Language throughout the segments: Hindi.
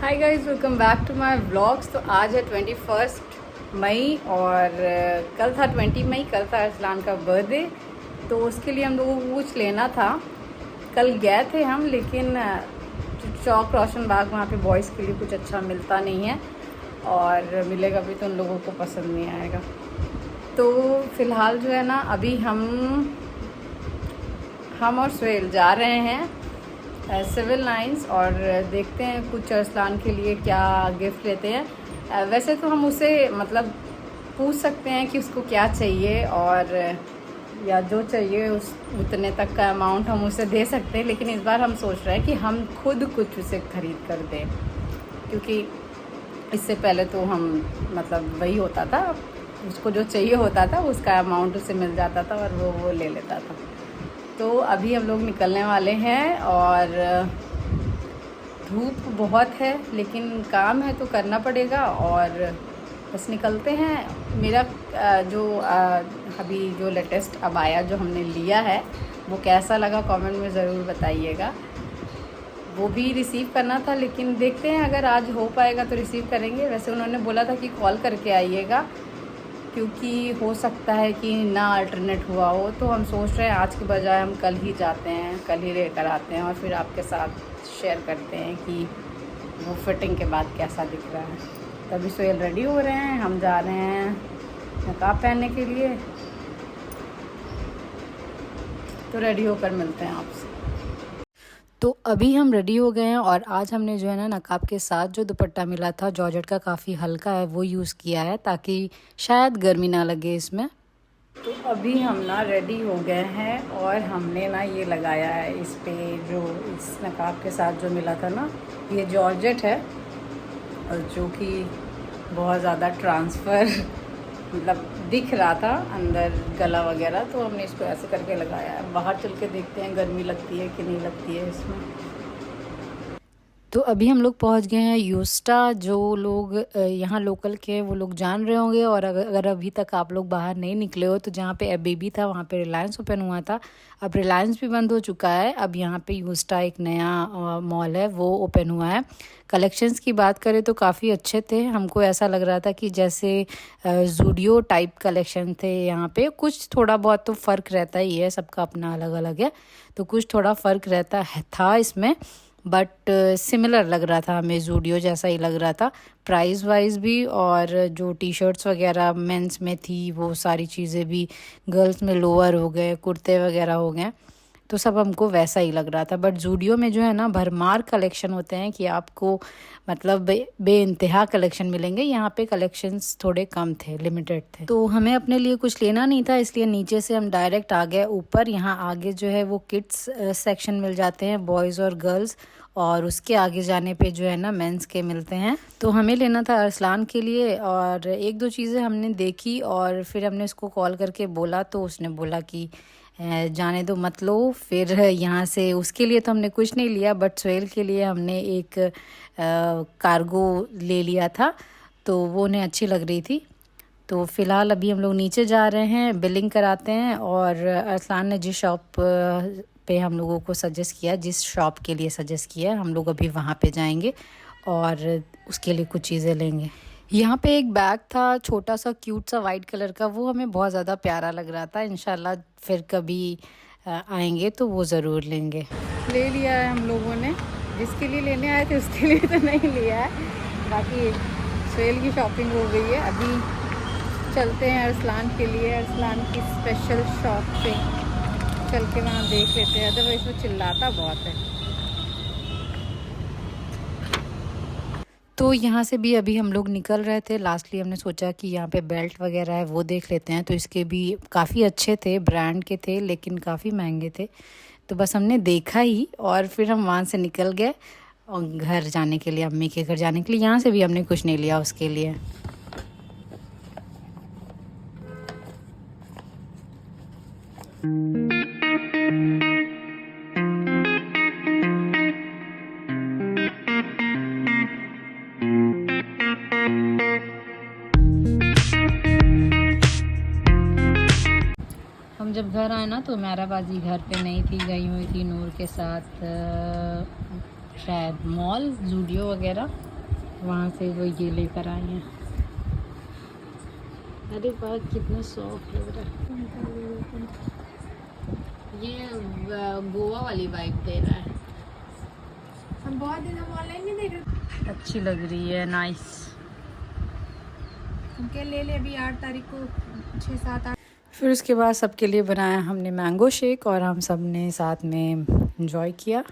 Hi guys, welcome back to my vlogs. तो आज है 21 मई और कल था 20 मई, कल था अरसलान का बर्थडे। तो उसके लिए हम लोगों को कुछ लेना था। कल गए थे हम, लेकिन चौक रोशन बाग वहाँ पे बॉयज़ के लिए कुछ अच्छा मिलता नहीं है और मिलेगा भी तो उन लोगों को पसंद नहीं आएगा। तो फ़िलहाल जो है ना, अभी हम और सुहेल जा रहे हैं सिविल लाइंस और देखते हैं कुछ अरसलान के लिए क्या गिफ्ट लेते हैं। वैसे तो हम उसे मतलब पूछ सकते हैं कि उसको क्या चाहिए और या जो चाहिए उस उतने तक का अमाउंट हम उसे दे सकते हैं, लेकिन इस बार हम सोच रहे हैं कि हम खुद कुछ उसे ख़रीद कर दें, क्योंकि इससे पहले तो हम मतलब वही होता था, उसको जो चाहिए होता था उसका अमाउंट उसे मिल जाता था और वो ले लेता था। तो अभी हम लोग निकलने वाले हैं और धूप बहुत है, लेकिन काम है तो करना पड़ेगा और बस निकलते हैं। मेरा जो अभी जो लेटेस्ट अबाया जो हमने लिया है वो कैसा लगा कमेंट में ज़रूर बताइएगा। वो भी रिसीव करना था, लेकिन देखते हैं अगर आज हो पाएगा तो रिसीव करेंगे। वैसे उन्होंने बोला था कि कॉल करके आइएगा, क्योंकि हो सकता है कि ना अल्टरनेट हुआ हो। तो हम सोच रहे हैं आज के बजाय हम कल ही जाते हैं, कल ही लेकर आते हैं और फिर आपके साथ शेयर करते हैं कि वो फिटिंग के बाद कैसा दिख रहा है। तभी सोहेल रेडी हो रहे हैं, हम जा रहे हैं नकाब पहनने के लिए। तो रेडी होकर मिलते हैं आपसे। तो अभी हम रेडी हो गए हैं और आज हमने जो है ना नकाब के साथ जो दुपट्टा मिला था जॉर्जेट का, काफ़ी हल्का है, वो यूज़ किया है ताकि शायद गर्मी ना लगे इसमें। तो अभी हम ना रेडी हो गए हैं और हमने ना ये लगाया है इस पे, जो इस नकाब के साथ जो मिला था ना, ये जॉर्जेट है और जो कि बहुत ज़्यादा ट्रांसफ़र मतलब दिख रहा था अंदर गला वगैरह। तो हमने इसको ऐसे करके लगाया है। बाहर चल के देखते हैं गर्मी लगती है कि नहीं लगती है इसमें। तो अभी हम लोग पहुंच गए हैं यूस्टा। जो लोग यहाँ लोकल के हैं वो लोग जान रहे होंगे, और अगर अभी तक आप लोग बाहर नहीं निकले हो तो जहाँ पे एबीबी था वहाँ पे रिलायंस ओपन हुआ था। अब रिलायंस भी बंद हो चुका है। अब यहाँ पे यूस्टा एक नया मॉल है वो ओपन हुआ है। कलेक्शंस की बात करें तो काफ़ी अच्छे थे। हमको ऐसा लग रहा था कि जैसे जूडियो टाइप कलेक्शन थे यहाँ पे। कुछ थोड़ा बहुत तो फ़र्क रहता ही है, सबका अपना अलग अलग है, तो कुछ थोड़ा फ़र्क रहता है था इसमें, बट सिमिलर लग रहा था हमें, जूडियो जैसा ही लग रहा था प्राइस वाइज भी। और जो टी शर्ट्स वगैरह मेंस में थी वो सारी चीज़ें भी, गर्ल्स में लोअर हो गए, कुर्ते वगैरह हो गए, तो सब हमको वैसा ही लग रहा था। बट जूडियो में जो है ना भरमार कलेक्शन होते हैं कि आपको मतलब बेइंतहा कलेक्शन मिलेंगे। यहाँ पे कलेक्शंस थोड़े कम थे, लिमिटेड थे। तो हमें अपने लिए कुछ लेना नहीं था, इसलिए नीचे से हम डायरेक्ट आ गए ऊपर। यहाँ आगे जो है वो किड्स सेक्शन मिल जाते हैं, बॉयज़ और गर्ल्स, और उसके आगे जाने पे जो है ना मेंस के मिलते हैं। तो हमें लेना था अरसलान के लिए, और एक दो चीज़ें हमने देखी और फिर हमने उसको कॉल करके बोला तो उसने बोला कि जाने दो मत लो। फिर यहाँ से उसके लिए तो हमने कुछ नहीं लिया, बट सोहेल के लिए हमने एक कार्गो ले लिया था, तो वो उन्हें अच्छी लग रही थी। तो फ़िलहाल अभी हम लोग नीचे जा रहे हैं, बिलिंग कराते हैं, और अरसलान ने जिस शॉप पे हम लोगों को सजेस्ट किया, जिस शॉप के लिए सजेस्ट किया, हम लोग अभी वहाँ पे जाएंगे और उसके लिए कुछ चीज़ें लेंगे। यहाँ पे एक बैग था छोटा सा क्यूट सा वाइट कलर का, वो हमें बहुत ज़्यादा प्यारा लग रहा था। इंशाल्लाह फिर कभी आएंगे तो वो ज़रूर लेंगे। ले लिया है हम लोगों ने, जिसके लिए लेने आए थे उसके लिए तो नहीं लिया है। बाकी सोहेल की शॉपिंग हो गई है। अभी चलते हैं अरसलान के लिए, अरसलान की स्पेशल शॉप पे चल के वहाँ देख लेते हैं, अदरवाइज वो चिल्लाता बहुत है। तो यहाँ से भी अभी हम लोग निकल रहे थे। लास्टली हमने सोचा कि यहाँ पे बेल्ट वगैरह है वो देख लेते हैं, तो इसके भी काफ़ी अच्छे थे, ब्रांड के थे, लेकिन काफ़ी महंगे थे। तो बस हमने देखा ही और फिर हम वहाँ से निकल गए और घर जाने के लिए, अम्मी के घर जाने के लिए। यहाँ से भी हमने कुछ नहीं लिया उसके लिए। हम जब घर आए ना तो मेरा बाजी घर पे नहीं थी, गई हुई थी नूर के साथ शायद मॉल, जूडियो वगैरह। वहाँ से वो ये लेकर आए हैं। अरे वाह कितना सॉफ्ट लग रहा है। ये गोवा वाली वाइब दे रहा है। हम बहुत दिन हम ऑनलाइन नहीं देख रहे। अच्छी लग रही है, नाइस। हम क्या ले अभी 8 तारीख को 6, 7, 8। फिर उसके बाद सबके लिए बनाया हमने मैंगो शेक और हम सब ने साथ में एंजॉय किया।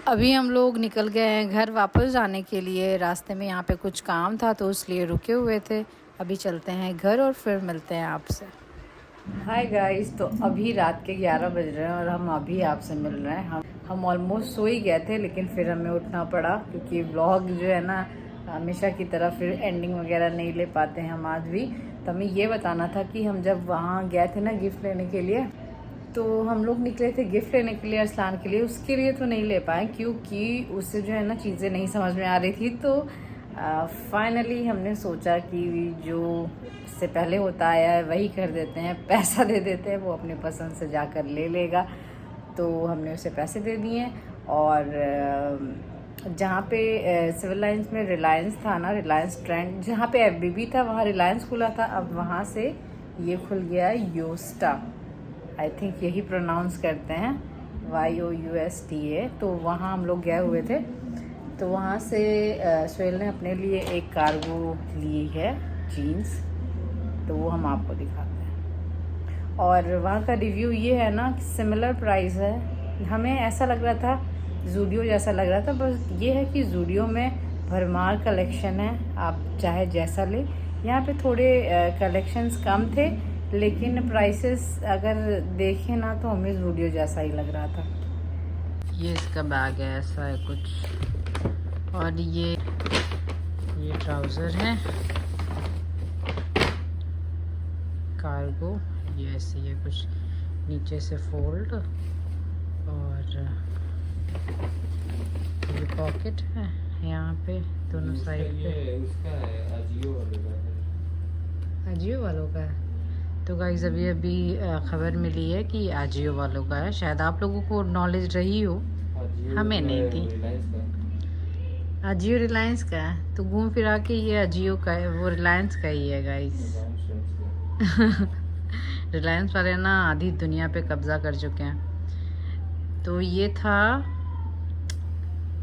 अभी हम लोग निकल गए हैं घर वापस जाने के लिए। रास्ते में यहाँ पे कुछ काम था तो इसलिए रुके हुए थे। अभी चलते हैं घर और फिर मिलते हैं आपसे। हाय गाइस, तो अभी रात के 11 बज रहे हैं और हम अभी आपसे मिल रहे हैं। हम ऑलमोस्ट सो ही गए थे लेकिन फिर हमें उठना पड़ा क्योंकि व्लॉग जो है ना हमेशा की तरह फिर एंडिंग वगैरह नहीं ले पाते हैं हम आज भी। तो हमें ये बताना था कि हम जब वहाँ गए थे ना गिफ्ट लेने के लिए, तो हम लोग निकले थे गिफ्ट लेने के लिए अरसलान के लिए। उसके लिए तो नहीं ले पाए क्योंकि उससे जो है ना चीज़ें नहीं समझ में आ रही थी। तो फाइनली हमने सोचा कि जो इससे पहले होता आया है वही कर देते हैं, पैसा दे देते हैं, वो अपने पसंद से जाकर ले लेगा। तो हमने उसे पैसे दे दिए और जहाँ पे सिविल लाइंस में रिलायंस था ना, रिलायंस ट्रेंड, जहाँ पे FBB था वहाँ रिलायंस खुला था। अब वहाँ से ये खुल गया योस्टा, आई थिंक यही प्रोनाउंस करते हैं, YOUSTA। तो वहाँ हम लोग गए हुए थे। तो वहाँ से सोहेल ने अपने लिए एक कार्गो ली है जीन्स, तो वो हम आपको दिखाते हैं। और वहाँ का रिव्यू ये है ना कि सिमिलर प्राइस है। हमें ऐसा लग रहा था ज़ूडियो जैसा लग रहा था, बस ये है कि ज़ूडियो में भरमार कलेक्शन है, आप चाहे जैसा ले। यहाँ पे थोड़े कलेक्शंस कम थे लेकिन प्राइसेस अगर देखें ना तो हमें ज़ूडियो जैसा ही लग रहा था। ये इसका बैग है, ऐसा है कुछ। और ये ट्राउज़र है कार्गो, ये ऐसे ही है कुछ, नीचे से फोल्ड। और ये पॉकेट है यहाँ पे दोनों साइड पे। उसका है अजियो वालों का है। तो गाइस अभी खबर मिली है कि अजियो वालों का है। शायद आप लोगों को नॉलेज रही हो, हमें नहीं थी। अजियो रिलायंस का है, तो घूम फिरा के ये अजियो का है, वो रिलायंस का ही है गाइस। रिलायंस वाले ना आधी दुनिया पे कब्जा कर चुके हैं। तो ये था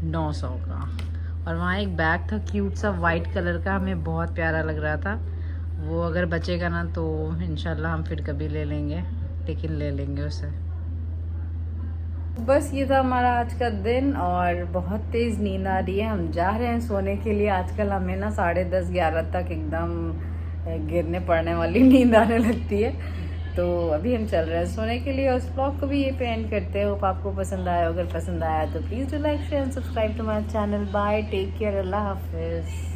900 का। और वहाँ एक बैग था क्यूट सा वाइट कलर का, हमें बहुत प्यारा लग रहा था। वो अगर बचेगा ना तो इंशाल्लाह हम फिर कभी ले लेंगे, लेकिन ले लेंगे उसे। बस ये था हमारा आज का दिन और बहुत तेज़ नींद आ रही है। हम जा रहे हैं सोने के लिए। आजकल हमें ना 10:30 11 तक एकदम गिरने पड़ने वाली नींद आने लगती है। तो अभी हम चल रहे हैं सोने के लिए और इस ब्लॉग को भी ये पे एंड करते हैं। होप आपको पसंद आया। अगर पसंद आया तो please do like share and subscribe to my channel. Bye, take care, अल्लाह हाफिज़।